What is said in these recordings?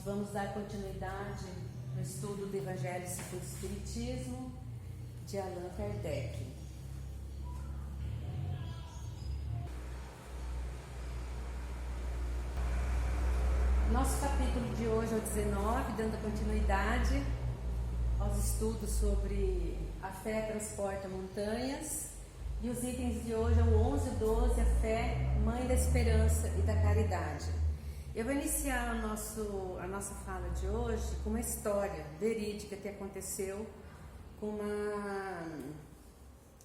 Vamos dar continuidade no estudo do Evangelho segundo o Espiritismo, de Allan Kardec. Nosso capítulo de hoje é o 19, dando continuidade aos estudos sobre a fé transporta montanhas. E os itens de hoje é o 11 e 12, a fé, mãe da esperança e da caridade. Eu vou iniciar a nossa fala de hoje com uma história verídica que aconteceu com uma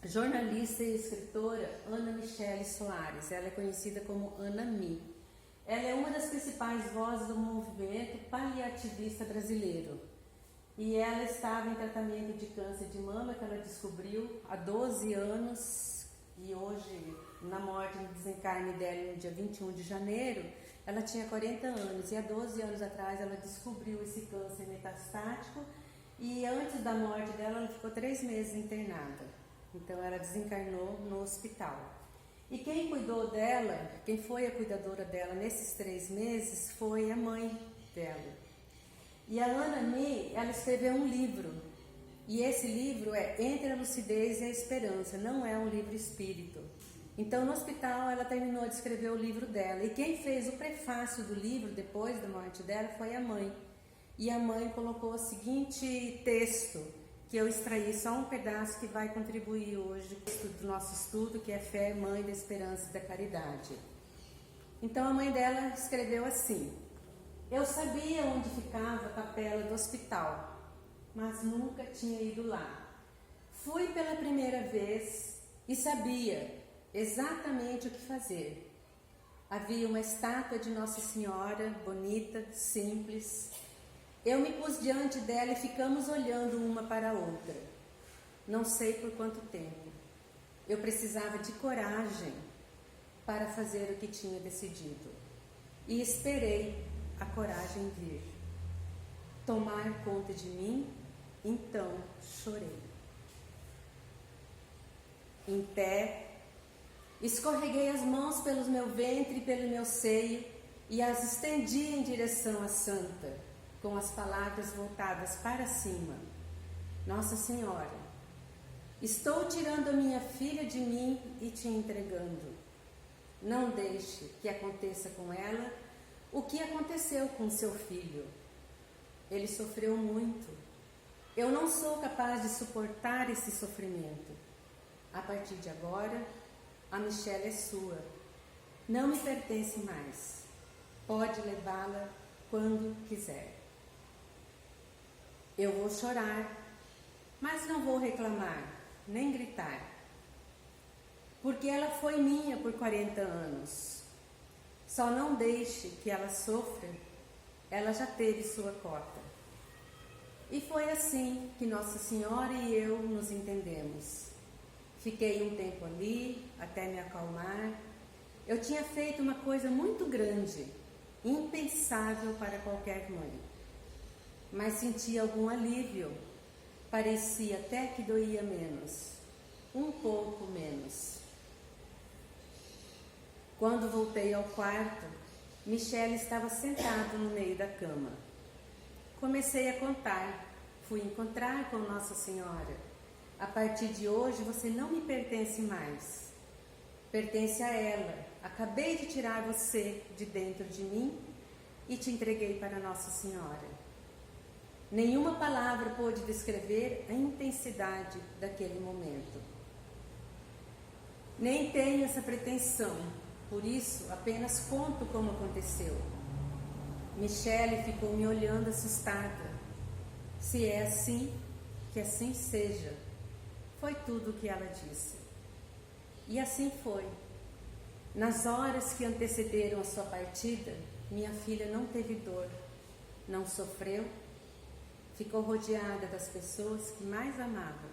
jornalista e escritora, Ana Michele Soares. Ela é conhecida como Ana Mi. Ela é uma das principais vozes do movimento paliativista brasileiro. E ela estava em tratamento de câncer de mama, que ela descobriu há 12 anos. E hoje, na morte, no desencarne dela, no dia 21 de janeiro, ela tinha 40 anos. E há 12 anos atrás, ela descobriu esse câncer metastático. E antes da morte dela, ela ficou 3 meses internada. Então, ela desencarnou no hospital. E quem cuidou dela, quem foi a cuidadora dela nesses 3 meses, foi a mãe dela. E a Ana Mi, ela escreveu um livro, e esse livro é Entre a Lucidez e a Esperança, não é um livro espírito. Então, no hospital, ela terminou de escrever o livro dela, e quem fez o prefácio do livro, depois da morte dela, foi a mãe. E a mãe colocou o seguinte texto, que eu extraí só um pedaço que vai contribuir hoje do nosso estudo, que é Fé, Mãe da Esperança e da Caridade. Então, a mãe dela escreveu assim: eu sabia onde ficava a capela do hospital, mas nunca tinha ido lá. Fui pela primeira vez e sabia exatamente o que fazer. Havia uma estátua de Nossa Senhora, bonita, simples. Eu me pus diante dela e ficamos olhando uma para a outra. Não sei por quanto tempo. Eu precisava de coragem para fazer o que tinha decidido. E esperei a coragem vir tomar conta de mim. Então chorei. Em pé, escorreguei as mãos pelo meu ventre e pelo meu seio e as estendi em direção à santa, com as palavras voltadas para cima. Nossa Senhora, estou tirando a minha filha de mim e te entregando. Não deixe que aconteça com ela o que aconteceu com seu filho. Ele sofreu muito. Eu não sou capaz de suportar esse sofrimento. A partir de agora, a Michele é sua. Não me pertence mais. Pode levá-la quando quiser. Eu vou chorar, mas não vou reclamar, nem gritar. Porque ela foi minha por 40 anos. Só não deixe que ela sofra, ela já teve sua cota. E foi assim que Nossa Senhora e eu nos entendemos. Fiquei um tempo ali, até me acalmar. Eu tinha feito uma coisa muito grande, impensável para qualquer mãe. Mas senti algum alívio, parecia até que doía menos, um pouco menos. Quando voltei ao quarto, Michele estava sentada no meio da cama. Comecei a contar. Fui encontrar com Nossa Senhora. A partir de hoje você não me pertence mais. Pertence a ela. Acabei de tirar você de dentro de mim e te entreguei para Nossa Senhora. Nenhuma palavra pôde descrever a intensidade daquele momento. Nem tenho essa pretensão. Por isso, apenas conto como aconteceu. Michele ficou me olhando assustada. Se é assim, que assim seja. Foi tudo o que ela disse. E assim foi. Nas horas que antecederam a sua partida, minha filha não teve dor, não sofreu, ficou rodeada das pessoas que mais amava.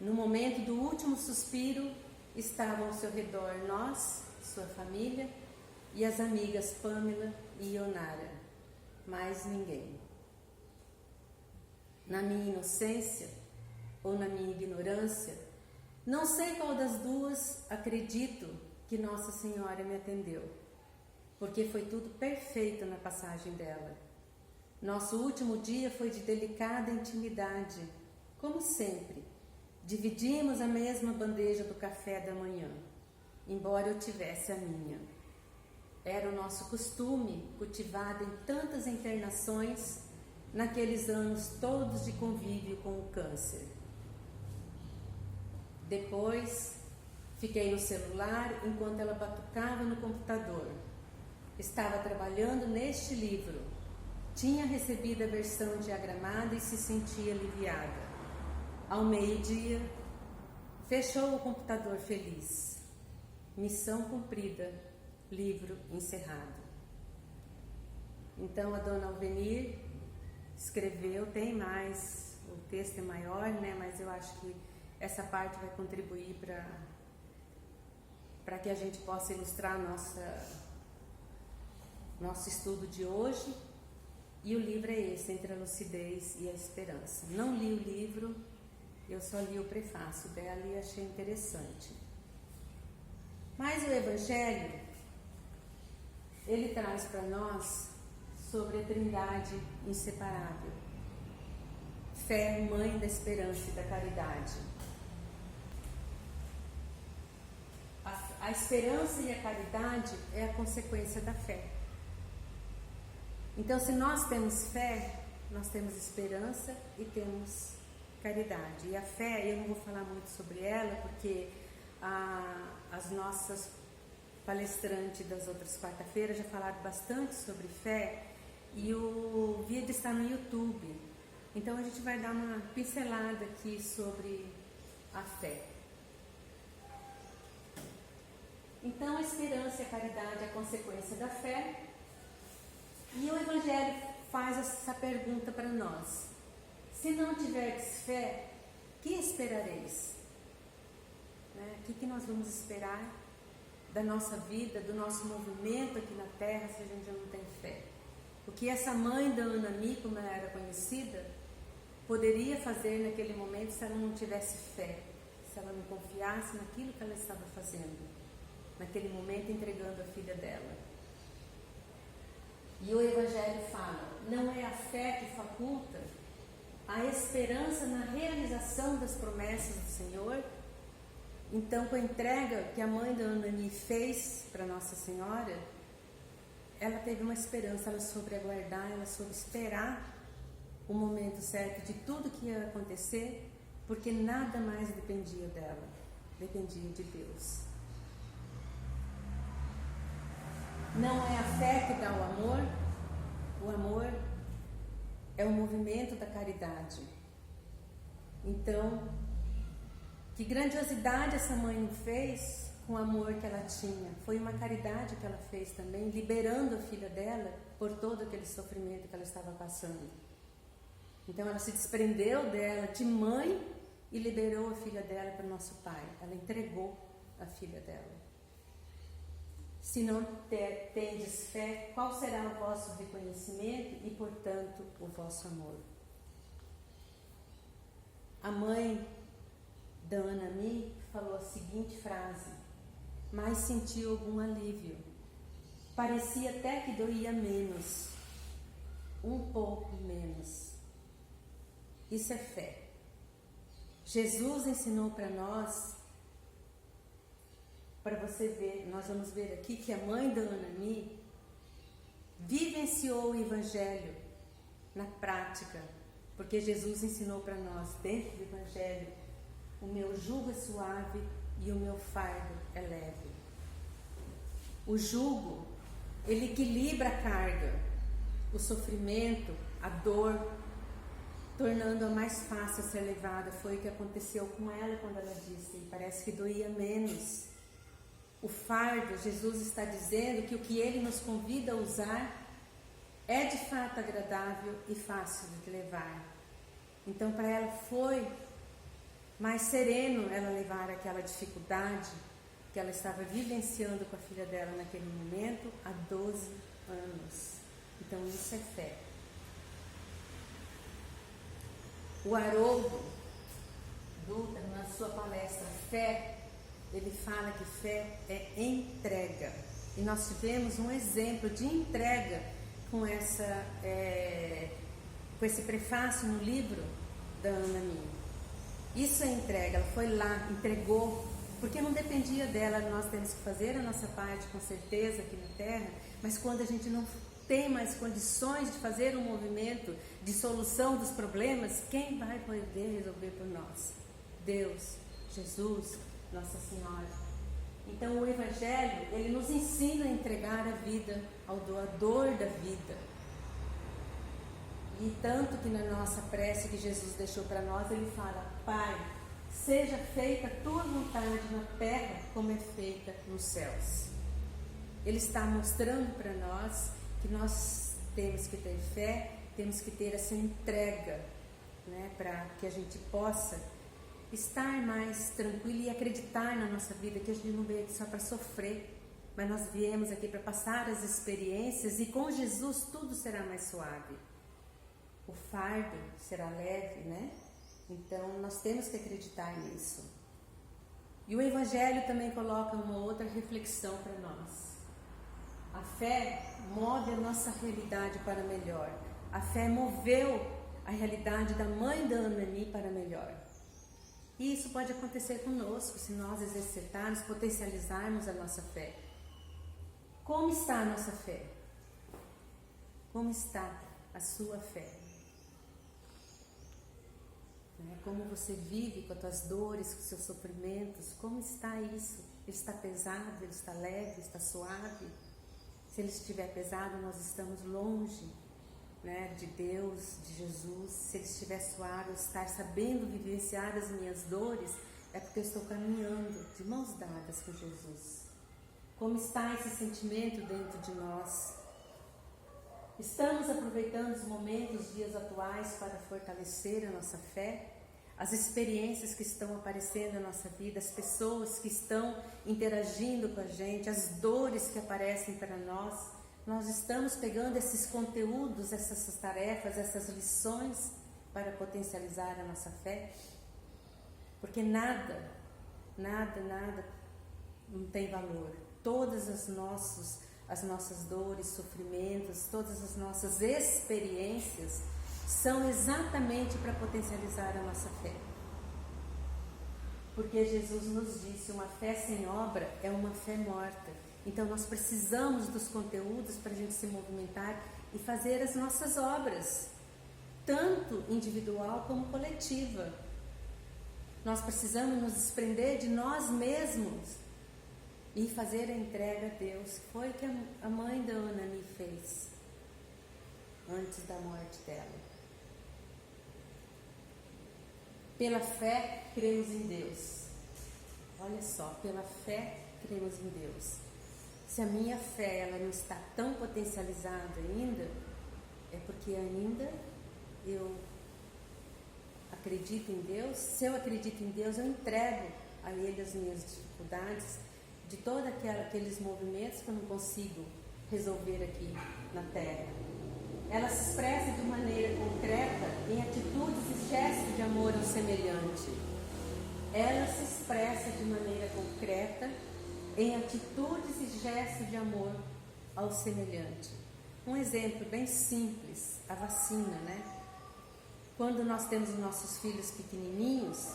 No momento do último suspiro, estavam ao seu redor nós, sua família, e as amigas Pamela e Ionara. Mais ninguém. Na minha inocência, ou na minha ignorância, não sei qual das duas acredito que Nossa Senhora me atendeu. porque foi tudo perfeito na passagem dela. Nosso último dia foi de delicada intimidade, como sempre. Dividimos a mesma bandeja do café da manhã, embora eu tivesse a minha. Era o nosso costume, cultivado em tantas internações, naqueles anos todos de convívio com o câncer. Depois, fiquei no celular enquanto ela batucava no computador. Estava trabalhando neste livro. Tinha recebido a versão diagramada e se sentia aliviada. Ao meio-dia, fechou o computador feliz. Missão cumprida, livro encerrado. Então a dona Alvenir escreveu, tem mais, o texto é maior, né? Mas eu acho que essa parte vai contribuir para que a gente possa ilustrar nosso estudo de hoje. E o livro é esse, Entre a Lucidez e a Esperança. Não li o livro, eu só li o prefácio dela e achei interessante. Mas o Evangelho, ele traz para nós sobre a Trindade inseparável. Fé, mãe da esperança e da caridade. A esperança e a caridade é a consequência da fé. Então, se nós temos fé, nós temos esperança e temos caridade. E a fé, eu não vou falar muito sobre ela, porque as nossas palestrantes das outras quarta-feiras já falaram bastante sobre fé e o vídeo está no YouTube. Então, a gente vai dar uma pincelada aqui sobre a fé. Então, a esperança e a caridade é a consequência da fé. E o Evangelho faz essa pergunta para nós: se não tiverdes fé, que esperareis? O que nós vamos esperar da nossa vida, do nosso movimento aqui na Terra, se a gente não tem fé? O que essa mãe da Anani, como ela era conhecida, poderia fazer naquele momento se ela não tivesse fé, se ela não confiasse naquilo que ela estava fazendo, naquele momento entregando a filha dela. E o Evangelho fala, não é a fé que faculta a esperança na realização das promessas do Senhor? Então, com a entrega que a mãe da Anani fez para Nossa Senhora, ela teve uma esperança, ela soube aguardar, ela soube esperar o momento certo de tudo que ia acontecer, porque nada mais dependia dela, dependia de Deus. Não é a fé que dá o amor é o movimento da caridade. Então, que grandiosidade essa mãe fez com o amor que ela tinha. Foi uma caridade que ela fez também, liberando a filha dela por todo aquele sofrimento que ela estava passando. Então ela se desprendeu dela de mãe e liberou a filha dela para o nosso Pai. Ela entregou a filha dela. Se não tendes fé, qual será o vosso reconhecimento e, portanto, o vosso amor? A mãe da Anani falou a seguinte frase, mas sentiu algum alívio. Parecia até que doía menos, um pouco menos. Isso é fé. Jesus ensinou para nós, para você ver, nós vamos ver aqui que a mãe da Anani vivenciou o Evangelho na prática, porque Jesus ensinou para nós, dentro do Evangelho, o meu jugo é suave e o meu fardo é leve. O jugo, ele equilibra a carga, o sofrimento, a dor, tornando-a mais fácil a ser levada. Foi o que aconteceu com ela quando ela disse, parece que doía menos. O fardo, Jesus está dizendo que o que Ele nos convida a usar é de fato agradável e fácil de levar. Então para ela foi mais sereno ela levar aquela dificuldade que ela estava vivenciando com a filha dela naquele momento há 12 anos. Então isso é fé. O Haroldo Dutra, na sua palestra Fé, ele fala que fé é entrega. E nós tivemos um exemplo de entrega com esse prefácio no livro da Ana Min. Isso é entrega, ela foi lá, entregou, porque não dependia dela. Nós temos que fazer a nossa parte, com certeza, aqui na Terra, mas quando a gente não tem mais condições de fazer um movimento de solução dos problemas, quem vai poder resolver por nós? Deus, Jesus, Nossa Senhora. Então o Evangelho, ele nos ensina a entregar a vida ao doador da vida. E tanto que na nossa prece que Jesus deixou para nós, ele fala: Pai, seja feita a tua vontade na terra como é feita nos céus. Ele está mostrando para nós que nós temos que ter fé, temos que ter essa entrega, né, para que a gente possa estar mais tranquilo e acreditar na nossa vida, que a gente não veio aqui só para sofrer, mas nós viemos aqui para passar as experiências, e com Jesus tudo será mais suave. O fardo será leve, né? Então nós temos que acreditar nisso. E o Evangelho também coloca uma outra reflexão para nós. A fé move a nossa realidade para melhor. A fé moveu a realidade da mãe da Ana Min para melhor. E isso pode acontecer conosco se nós exercitarmos, potencializarmos a nossa fé. Como está a nossa fé? Como está a sua fé? Como você vive com as tuas dores, com os seus sofrimentos? Como está isso? Ele está pesado? Ele está leve? Está suave? Se ele estiver pesado, nós estamos longe, né, de Deus, de Jesus. Se ele estiver suave, eu estar sabendo vivenciar as minhas dores, é porque eu estou caminhando de mãos dadas com Jesus. Como está esse sentimento dentro de nós? Estamos aproveitando os momentos, os dias atuais para fortalecer a nossa fé? As experiências que estão aparecendo na nossa vida, as pessoas que estão interagindo com a gente, as dores que aparecem para nós estamos pegando esses conteúdos, essas tarefas, essas lições para potencializar a nossa fé? Porque nada não tem valor. Todas as nossas dores, sofrimentos, todas as nossas experiências são exatamente para potencializar a nossa fé. Porque Jesus nos disse: uma fé sem obra é uma fé morta. Então nós precisamos dos conteúdos para a gente se movimentar e fazer as nossas obras, tanto individual como coletiva. Nós precisamos nos desprender de nós mesmos e fazer a entrega a Deus. Foi o que a mãe da Ana Min fez antes da morte dela. Pela fé, cremos em Deus. Olha só, pela fé, cremos em Deus. Se a minha fé ela não está tão potencializada ainda, é porque ainda eu acredito em Deus. Se eu acredito em Deus, eu entrego a Ele as minhas dificuldades, de todos aqueles movimentos que eu não consigo resolver aqui na Terra. Ela se expressa de maneira concreta em atitudes e gestos de amor ao semelhante. Ela se expressa de maneira concreta em atitudes e gestos de amor ao semelhante. Um exemplo bem simples, a vacina, né? Quando nós temos os nossos filhos pequenininhos,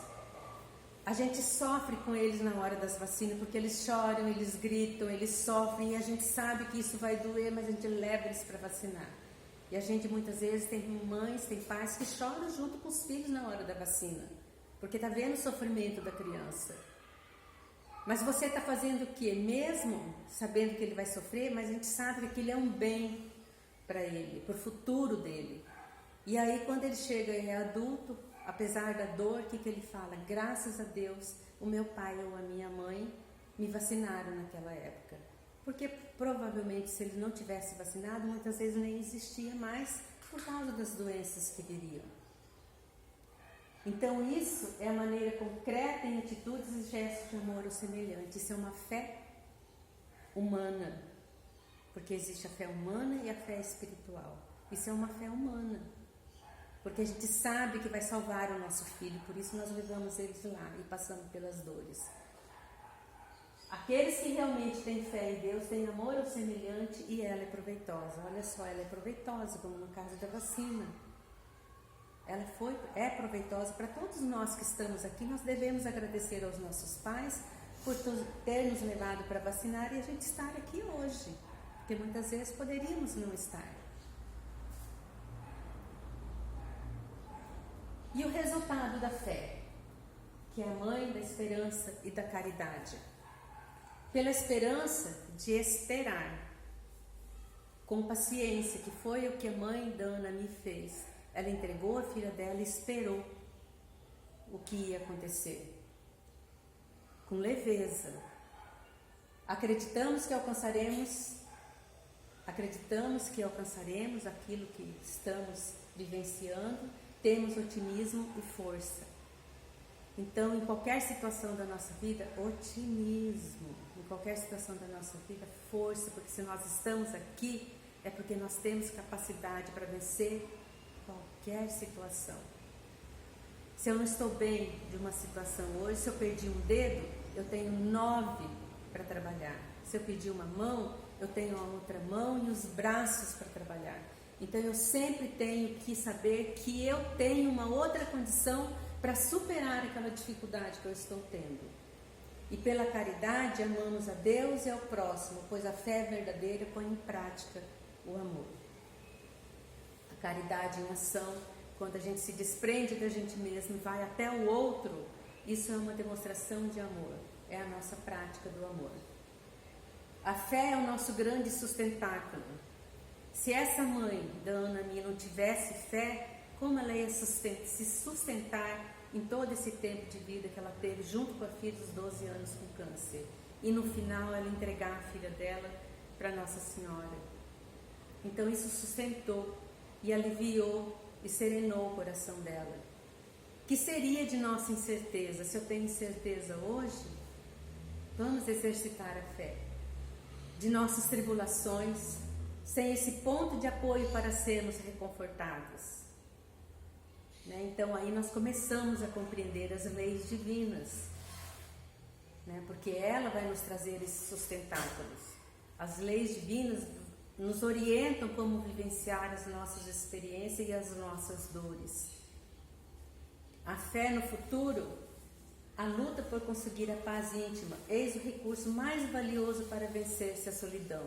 a gente sofre com eles na hora das vacinas, porque eles choram, eles gritam, eles sofrem, e a gente sabe que isso vai doer, mas a gente leva eles para vacinar. E a gente muitas vezes tem mães, tem pais que choram junto com os filhos na hora da vacina, porque está vendo o sofrimento da criança. Mas você está fazendo o quê? Mesmo sabendo que ele vai sofrer, mas a gente sabe que aquilo é um bem para ele, para o futuro dele. E aí quando ele chega e é adulto, apesar da dor, o que ele fala? Graças a Deus, o meu pai ou a minha mãe me vacinaram naquela época. Porque provavelmente se ele não tivesse vacinado, muitas vezes nem existia mais por causa das doenças que viriam. Então isso é a maneira concreta em atitudes e gestos de amor ao semelhante. Isso é uma fé humana, porque existe a fé humana e a fé espiritual. Isso é uma fé humana, porque a gente sabe que vai salvar o nosso filho, por isso nós levamos eles lá e passamos pelas dores. Aqueles que realmente têm fé em Deus têm amor ao semelhante e ela é proveitosa. Olha só, ela é proveitosa, como no caso da vacina. Ela é proveitosa para todos nós que estamos aqui. Nós devemos agradecer aos nossos pais por ter nos levado para vacinar e a gente estar aqui hoje, porque muitas vezes poderíamos não estar. E o resultado da fé, que é a mãe da esperança e da caridade. Pela esperança de esperar, com paciência, que foi o que a mãe da Ana me fez. Ela entregou a filha dela e esperou o que ia acontecer. Com leveza. Acreditamos que alcançaremos aquilo que estamos vivenciando, temos otimismo e força. Então, em qualquer situação da nossa vida, otimismo. Em qualquer situação da nossa vida, força, porque se nós estamos aqui, é porque nós temos capacidade para vencer qualquer situação. Se eu não estou bem de uma situação hoje, se eu perdi um dedo, eu tenho 9 para trabalhar. Se eu perdi uma mão, eu tenho a outra mão e os braços para trabalhar. Então eu sempre tenho que saber que eu tenho uma outra condição para superar aquela dificuldade que eu estou tendo. E pela caridade amamos a Deus e ao próximo, pois a fé verdadeira põe em prática o amor. A caridade em ação, quando a gente se desprende da gente mesmo e vai até o outro, isso é uma demonstração de amor, é a nossa prática do amor. A fé é o nosso grande sustentáculo. Se essa mãe da Ana Minha não tivesse fé, como ela ia se sustentar em todo esse tempo de vida que ela teve junto com a filha dos 12 anos com câncer? E no final ela entregar a filha dela para Nossa Senhora. Então isso sustentou e aliviou e serenou o coração dela. Que seria de nossa incerteza? Se eu tenho incerteza hoje, vamos exercitar a fé. De nossas tribulações, sem esse ponto de apoio para sermos reconfortados. Então aí nós começamos a compreender as leis divinas, porque ela vai nos trazer esses sustentáculos. As leis divinas nos orientam como vivenciar as nossas experiências e as nossas dores. A fé no futuro, a luta por conseguir a paz íntima, eis o recurso mais valioso para vencer-se a solidão.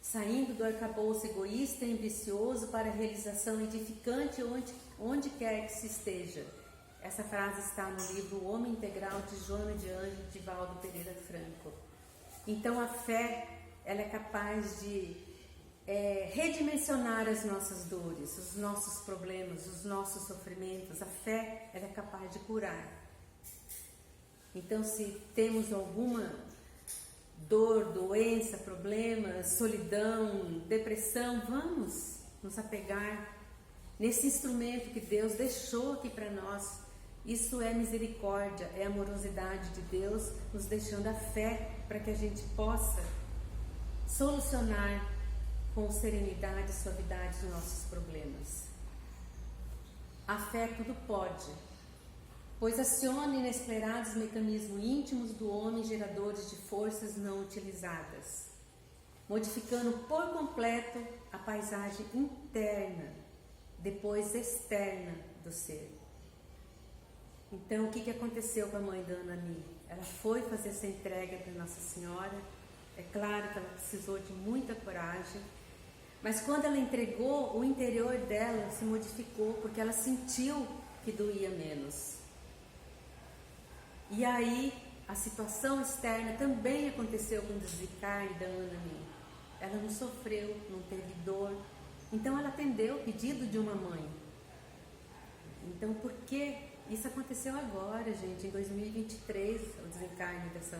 Saindo do arcabouço egoísta e ambicioso para a realização edificante onde quer que se esteja. Essa frase está no livro O Homem Integral de Joana de Anjos de Valdo Pereira Franco. Então a fé, ela é capaz de redimensionar as nossas dores, os nossos problemas, os nossos sofrimentos. A fé, ela é capaz de curar. Então se temos alguma dor, doença, problema, solidão, depressão, vamos nos apegar nesse instrumento que Deus deixou aqui para nós. Isso é misericórdia, é amorosidade de Deus nos deixando a fé para que a gente possa solucionar com serenidade e suavidade os nossos problemas. A fé tudo pode, pois aciona inesperados mecanismos íntimos do homem, geradores de forças não utilizadas, modificando por completo a paisagem interna, depois externa do ser. Então, o que aconteceu com a mãe da Ana Mi? Ela foi fazer essa entrega para Nossa Senhora. É claro que ela precisou de muita coragem, mas quando ela entregou, o interior dela se modificou, porque ela sentiu que doía menos. E aí, a situação externa também aconteceu com o desencarne da Ana Mi. Ela não sofreu, não teve dor. Então, ela atendeu o pedido de uma mãe. Então, por que isso aconteceu agora, gente, em 2023, o desencarne dessa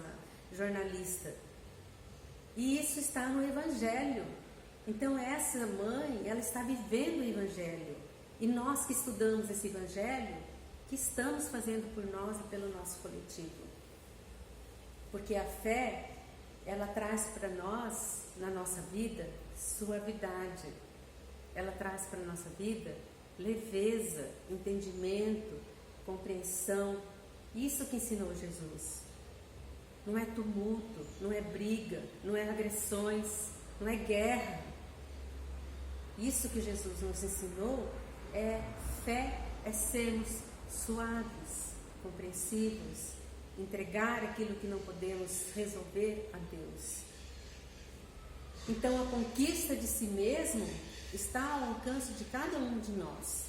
jornalista? E isso está no Evangelho. Então, essa mãe, ela está vivendo o Evangelho. E nós que estudamos esse Evangelho, que estamos fazendo por nós e pelo nosso coletivo. Porque a fé, ela traz para nós, na nossa vida, suavidade. Ela traz para a nossa vida leveza, entendimento, compreensão. Isso que ensinou Jesus. não é tumulto, não é briga, não é agressões, não é guerra. Isso que Jesus nos ensinou é fé, é sermos suaves, compreensivos, entregar aquilo que não podemos resolver a Deus. Então a conquista de si mesmo está ao alcance de cada um de nós.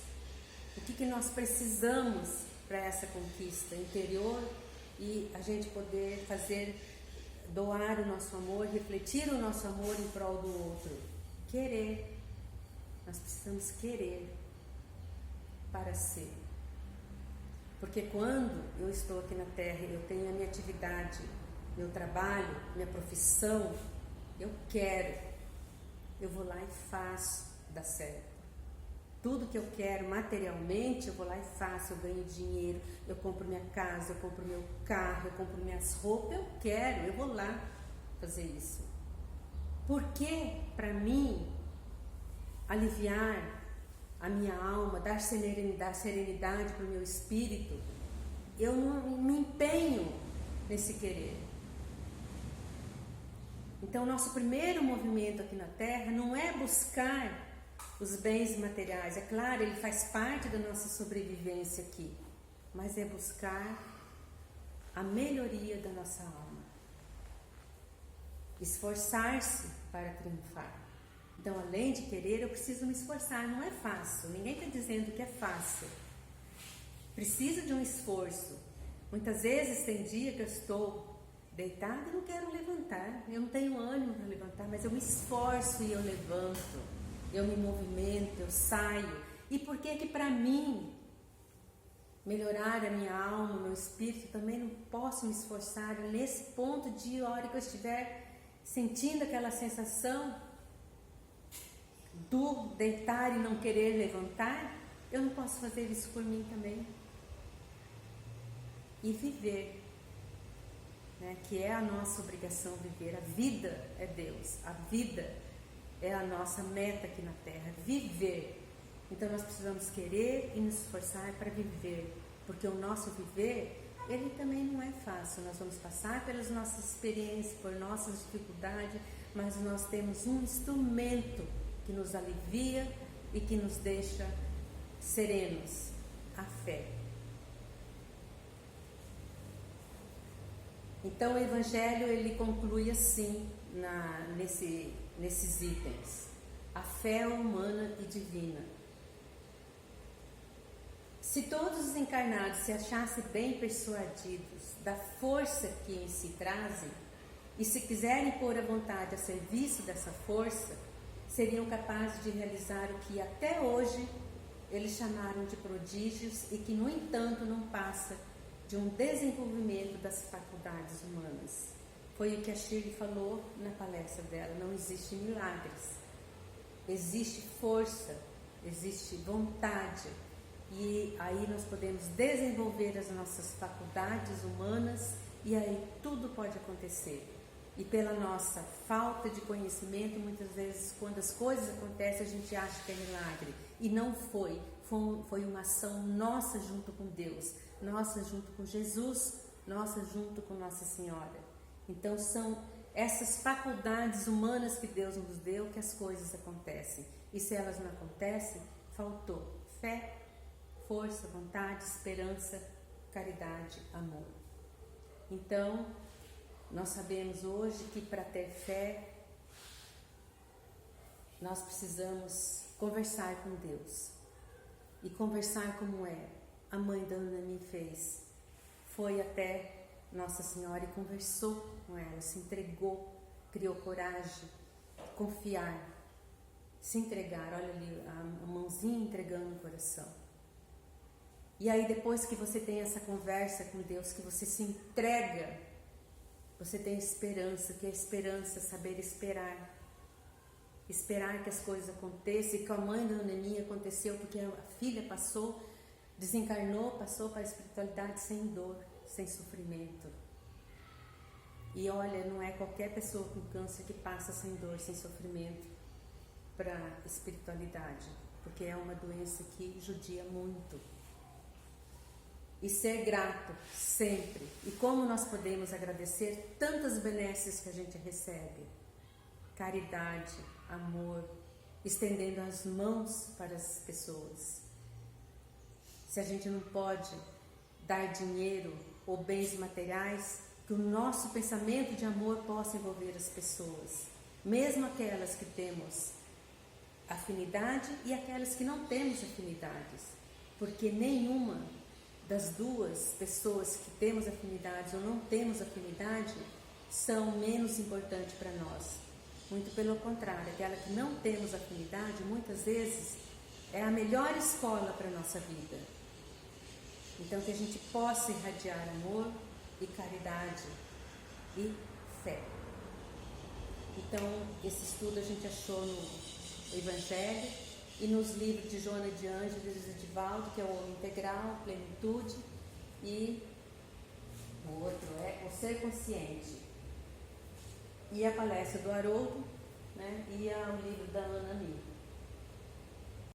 O que nós precisamos para essa conquista interior e a gente poder doar o nosso amor, refletir o nosso amor em prol do outro? Querer. Nós precisamos querer para ser. Porque quando eu estou aqui na Terra, eu tenho a minha atividade, meu trabalho, minha profissão, eu quero, eu vou lá e faço, dá certo. Tudo que eu quero materialmente, eu vou lá e faço, eu ganho dinheiro, eu compro minha casa, eu compro meu carro, eu compro minhas roupas, eu quero, eu vou lá fazer isso. Porque, para mim, aliviar a minha alma, dar serenidade para o meu espírito, eu não me empenho nesse querer. Então, nosso primeiro movimento aqui na Terra não é buscar os bens materiais. É claro, ele faz parte da nossa sobrevivência aqui, mas é buscar a melhoria da nossa alma. Esforçar-se para triunfar. Então, além de querer, eu preciso me esforçar. Não é fácil, ninguém está dizendo que é fácil. Precisa de um esforço. Muitas vezes tem dia que eu estou deitada e não quero levantar. Eu não tenho ânimo para levantar, mas eu me esforço e eu levanto. Eu me movimento, eu saio. E por que para mim melhorar a minha alma, o meu espírito, também não posso me esforçar nesse ponto de hora que eu estiver sentindo aquela sensação do deitar e não querer levantar? Eu não posso fazer isso por mim também. E viver, né? Que é a nossa obrigação viver. A vida é Deus, a vida é a nossa meta aqui na Terra, viver. Então nós precisamos querer e nos esforçar para viver, porque o nosso viver, ele também não é fácil. Nós vamos passar pelas nossas experiências, por nossas dificuldades, mas nós temos um instrumento que nos alivia e que nos deixa serenos, a fé. Então o Evangelho, ele conclui assim nesses itens: a fé humana e divina. Se todos os encarnados se achassem bem persuadidos da força que em si trazem, e se quiserem pôr a vontade a serviço dessa força, seriam capazes de realizar o que até hoje eles chamaram de prodígios e que, no entanto, não passa de um desenvolvimento das faculdades humanas. Foi o que a Shirley falou na palestra dela: não existe milagres, existe força, existe vontade, e aí nós podemos desenvolver as nossas faculdades humanas e aí tudo pode acontecer. E pela nossa falta de conhecimento, muitas vezes, quando as coisas acontecem, a gente acha que é milagre. E não foi. Foi uma ação nossa junto com Deus, nossa junto com Jesus, nossa junto com Nossa Senhora. Então são essas faculdades humanas que Deus nos deu que as coisas acontecem. E se elas não acontecem, faltou fé, força, vontade, esperança, caridade, amor. Então, nós sabemos hoje que para ter fé, nós precisamos conversar com Deus. E conversar como a mãe da Ana fez. Foi até Nossa Senhora e conversou com ela, se entregou, criou coragem, confiar, se entregar. Olha ali a mãozinha entregando o coração. E aí depois que você tem essa conversa com Deus, que você se entrega, você tem esperança, que é esperança, saber esperar. Esperar que as coisas aconteçam. E com a mãe da Ana aconteceu porque a filha desencarnou, passou para a espiritualidade sem dor, sem sofrimento. E olha, não é qualquer pessoa com câncer que passa sem dor, sem sofrimento para a espiritualidade, porque é uma doença que judia muito. e ser grato sempre. E como nós podemos agradecer tantas benesses que a gente recebe? Caridade, amor, estendendo as mãos para as pessoas. Se a gente não pode dar dinheiro ou bens materiais, que o nosso pensamento de amor possa envolver as pessoas, mesmo aquelas que temos afinidade e aquelas que não temos afinidades, porque nenhuma das duas pessoas que temos afinidades ou não temos afinidade são menos importantes para nós. Muito pelo contrário, aquela que não temos afinidade muitas vezes é a melhor escola para a nossa vida. Então que a gente possa irradiar amor e caridade e fé. Então esse estudo a gente achou no Evangelho e nos livros de Joana de Ângeles e de Divaldo, que é o Homem Integral, Plenitude, e o outro é o Ser Consciente. E a palestra do Haroldo, né, e o livro da Ana Mir.